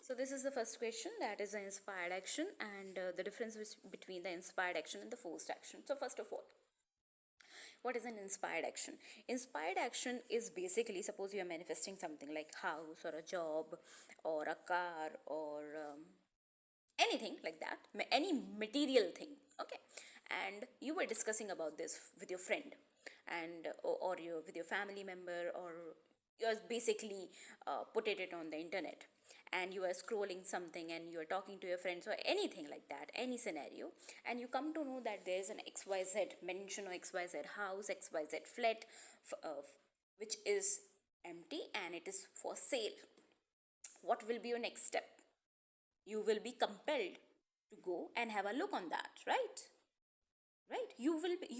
So this is the first question, that is the inspired action and the difference between the inspired action and the forced action. So first of all, what is an inspired action? Inspired action is basically, suppose you are manifesting something like house or a job or a car or anything like that, any material thing, okay, and you were discussing about this with your friend and or with your family member, or you're basically put it on the internet and you are scrolling something and you are talking to your friends or anything like that, any scenario, and you come to know that there's an xyz mention or xyz house, xyz flat, which is empty and it is for sale. What will be your next step? You will be compelled to go and have a look on that, right? You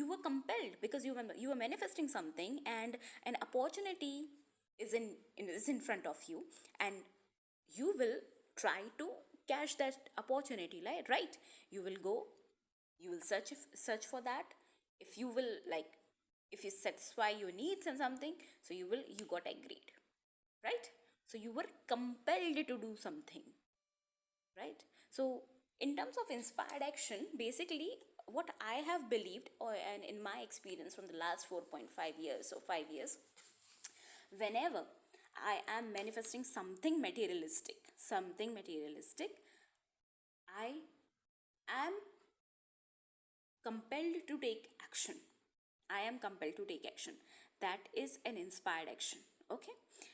were compelled because you were manifesting something, and an opportunity is in front of you, and you will try to catch that opportunity, right? You will go, you will search for that. If you will, like, if you satisfy your needs and something, so you got agreed, right? So you were compelled to do something, right? So in terms of inspired action, basically what I have believed, or and in my experience from the last 4.5 years or 5 years, whenever I am manifesting something materialistic, I am compelled to take action. I am compelled to take action. That is an inspired action. Okay.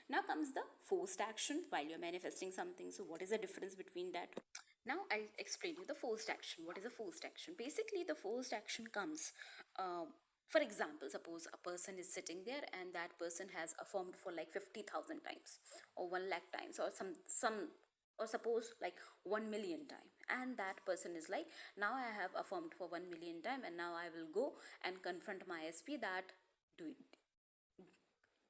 Now comes the forced action while you're manifesting something. So, what is the difference between that? Now, I'll explain you the forced action. What is a forced action? Basically, the forced action comes, for example, suppose a person is sitting there and that person has affirmed for like 50,000 times or 1 lakh times, or or suppose like 1 million time, and that person is like, now I have affirmed for 1 million time and now I will go and confront my SP that do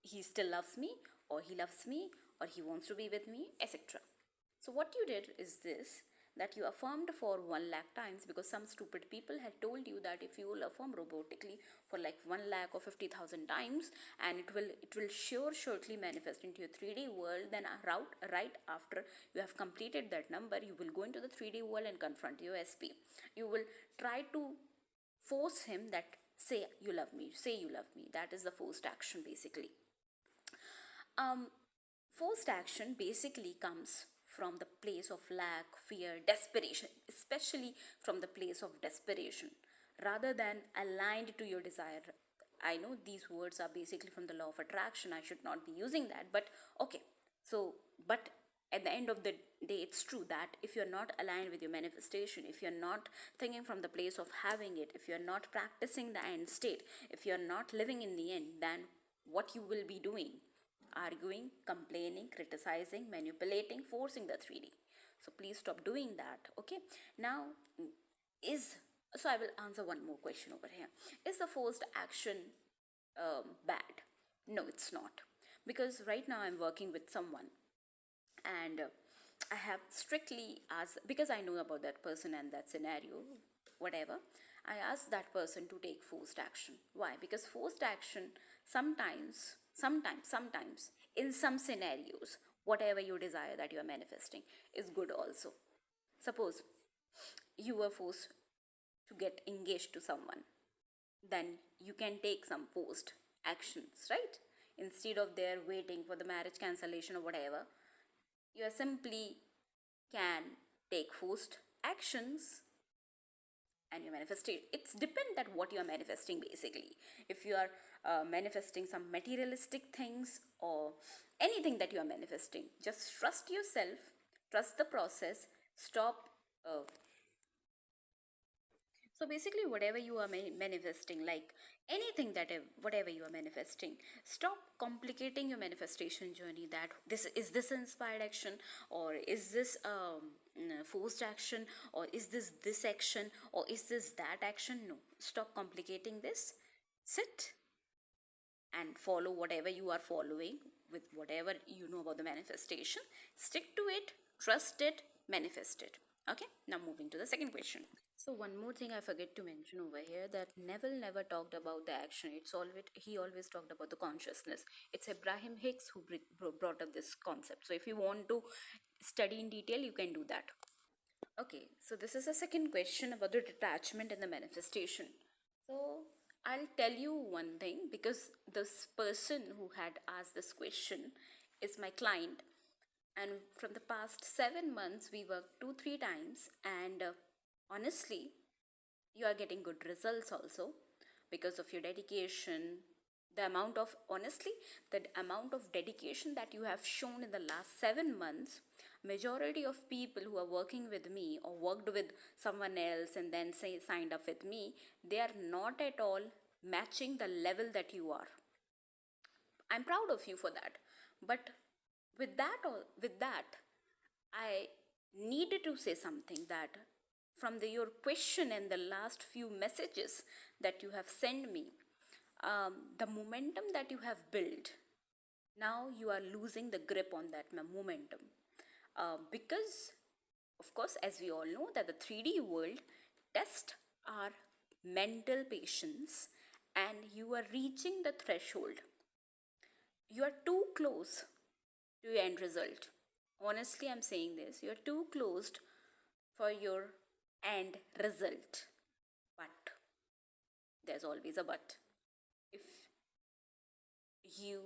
he still loves me, or he loves me, or he wants to be with me, etc. So what you did is this, that you affirmed for 1 lakh times because some stupid people had told you that if you will affirm robotically for like 1 lakh or 50,000 times, and it will shortly manifest into your 3D world, then right after you have completed that number, you will go into the 3D world and confront your SP. You will try to force him that say you love me. That is the forced action basically. um, Forced action basically comes from the place of lack, fear, desperation, especially from the place of desperation, rather than aligned to your desire. I know these words are basically from the law of attraction. I should not be using that, but okay. So, but at the end of the day, it's true that if you're not aligned with your manifestation, if you're not thinking from the place of having it, if you're not practicing the end state, if you're not living in the end, then what you will be doing? Arguing, complaining, criticizing, manipulating, forcing the 3D. So please stop doing that. Okay. Now, is so I will answer one more question over here. Is the forced action bad? No, it's not. Because right now I'm working with someone, and I have strictly asked, because I know about that person and that scenario, whatever. I asked that person to take forced action. Why? Because forced action sometimes, in some scenarios, whatever you desire that you are manifesting is good also. Suppose you were forced to get engaged to someone, then you can take some forced actions, right? Instead of there waiting for the marriage cancellation or whatever, you are simply can take forced actions and you manifest it. It's depend that what you are manifesting basically. If you are manifesting some materialistic things or anything that you are manifesting, just trust yourself, trust the process, stop so basically, whatever you are manifesting, like anything whatever you are manifesting, stop complicating your manifestation journey. That this inspired action, or is this forced action, or is this action, or is this that action? No, stop complicating this. Sit and follow whatever you are following with whatever you know about the manifestation. Stick to it, trust it, manifest it. Okay, now moving to the second question. So one more thing I forget to mention over here, that Neville never talked about the action. He always talked about the consciousness. It's Abraham Hicks who brought up this concept. So if you want to study in detail, you can do that. Okay, so this is a second question about the detachment and the manifestation. So I'll tell you one thing, because this person who had asked this question is my client, and from the past 7 months we worked 2-3 times, and honestly, you are getting good results also because of your dedication. The amount of, honestly, the amount of dedication that you have shown in the last 7 months, majority of people who are working with me or worked with someone else and then say signed up with me, they are not at all matching the level that you are. I'm proud of you for that. But with that, I needed to say something, that from your question and the last few messages that you have sent me, the momentum that you have built, now you are losing the grip on that momentum. Because, of course, as we all know, that the 3D world tests our mental patience, and you are reaching the threshold. You are too close to your end result. Honestly, I'm saying this. You're too close for your end result. But there's always a but. If you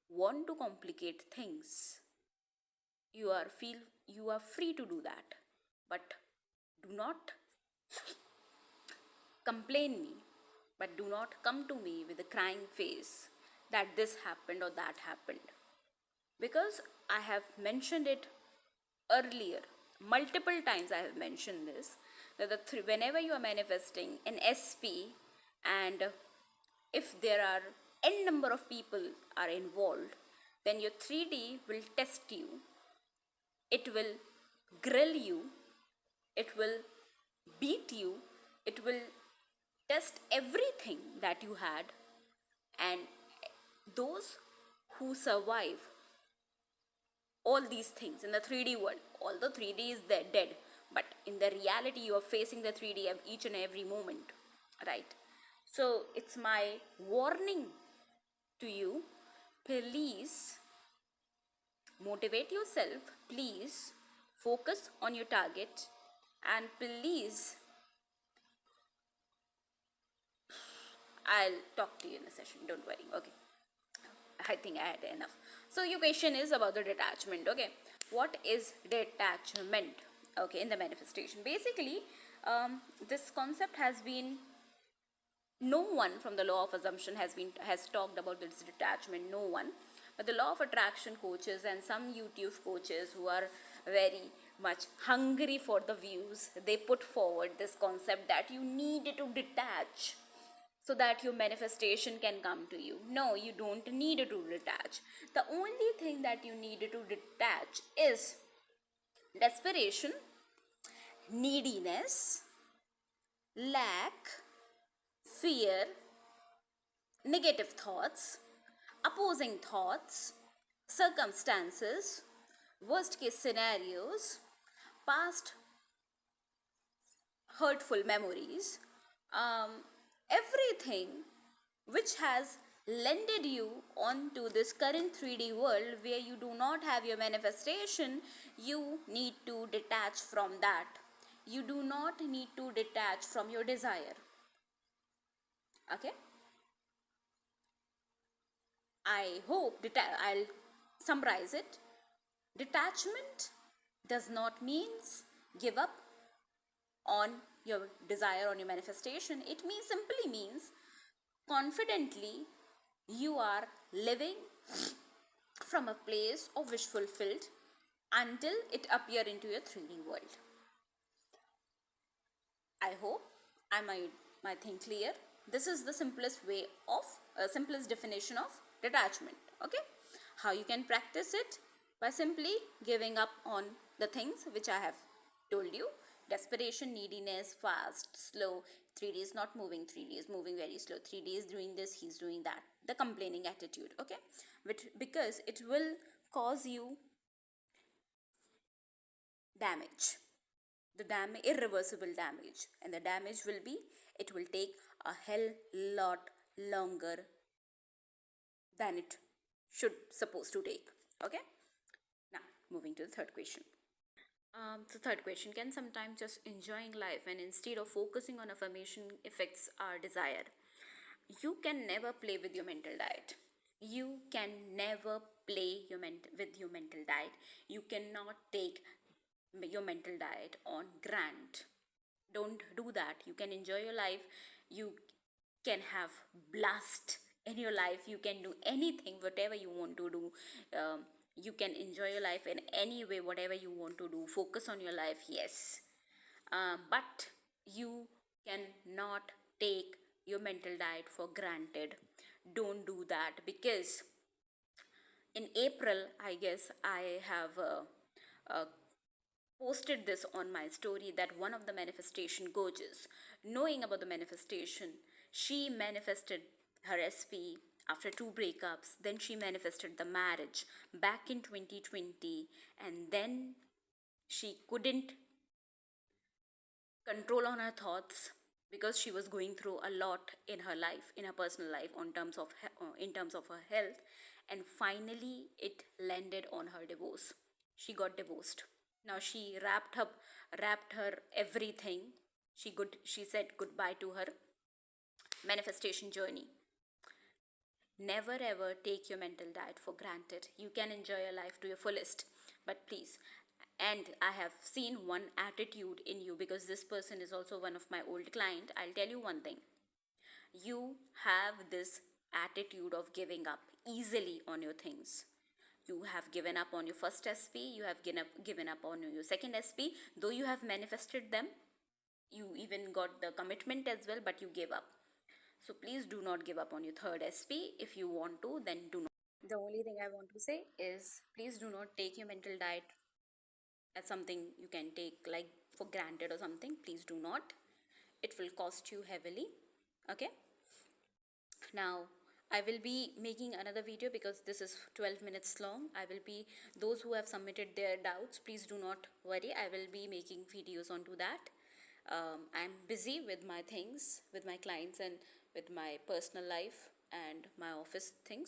want to complicate things, you are free to do that. But do not complain me, but do not come to me with a crying face that this happened or that happened. Because I have mentioned it earlier, multiple times I have mentioned this, that whenever you are manifesting an SP, and if there are n number of people are involved, then your 3D will test you, it will grill you, it will beat you, it will test everything that you had. And those who survive all these things in the 3D world, although 3D is dead, but in the reality you are facing the 3D each and every moment, right? So it's my warning to you, please motivate yourself, please focus on your target, and please, I'll talk to you in a session, don't worry. Okay, I think I had enough. So your question is about the detachment. Okay, what is detachment? Okay, in the manifestation, basically, this concept has been, no one from the law of assumption has talked about this detachment, no one. But the law of attraction coaches and some YouTube coaches who are very much hungry for the views, they put forward this concept that you need to detach so that your manifestation can come to you. No, you don't need to detach. The only thing that you need to detach is desperation, neediness, lack, fear, negative thoughts, opposing thoughts, circumstances, worst case scenarios, past hurtful memories, everything which has lended you onto this current 3D world where you do not have your manifestation. You need to detach from that. You do not need to detach from your desire. Okay, I hope I'll summarize it. Detachment does not means give up on your desire, on your manifestation. It simply means confidently you are living from a place of wish fulfilled until it appear into your 3D world. I hope I made my thing clear. This is the simplest way of simplest definition of detachment. Okay, how you can practice it? By simply giving up on the things which I have told you. Desperation, neediness, fast, slow. 3D is not moving, 3D is moving very slow. 3D is doing this, he's doing that. The complaining attitude. Okay, because it will cause you damage, the damage, irreversible damage, and the damage will be, it will take a hell lot longer than it should supposed to take. Okay, now moving to the third question. The third question, can sometimes just enjoying life and instead of focusing on affirmation affects our desire? You can never play with your mental diet. You can never play with your mental diet. You cannot take your mental diet on grant. Don't do that. You can enjoy your life. You can have blast in your life. You can do anything, whatever you want to do. You can enjoy your life in any way, whatever you want to do. Focus on your life, yes. But you cannot take your mental diet for granted. Don't do that, because in April, I guess I have posted this on my story that one of the manifestation coaches, knowing about the manifestation, she manifested her SP after two breakups, then she manifested the marriage back in 2020, and then she couldn't control on her thoughts because she was going through a lot in her life, in her personal life, on terms of in terms of her health, and finally it landed on her divorce. She got divorced. Now she wrapped her everything. She said goodbye to her manifestation journey. Never ever take your mental diet for granted. You can enjoy your life to your fullest, but please. And I have seen one attitude in you, because this person is also one of my old client. I'll tell you one thing. You have this attitude of giving up easily on your things. You have given up on your first SP, you have given up on your second SP, though you have manifested them, you even got the commitment as well, but you gave up. So please do not give up on your third SP. If you want to, then do not. The only thing I want to say is, please do not take your mental diet as something you can take like for granted or something. Please do not. It will cost you heavily. Okay. Now I will be making another video because this is 12 minutes long. I will be, those who have submitted their doubts, please do not worry. I will be making videos onto that. I'm busy with my things, with my clients, and with my personal life and my office things.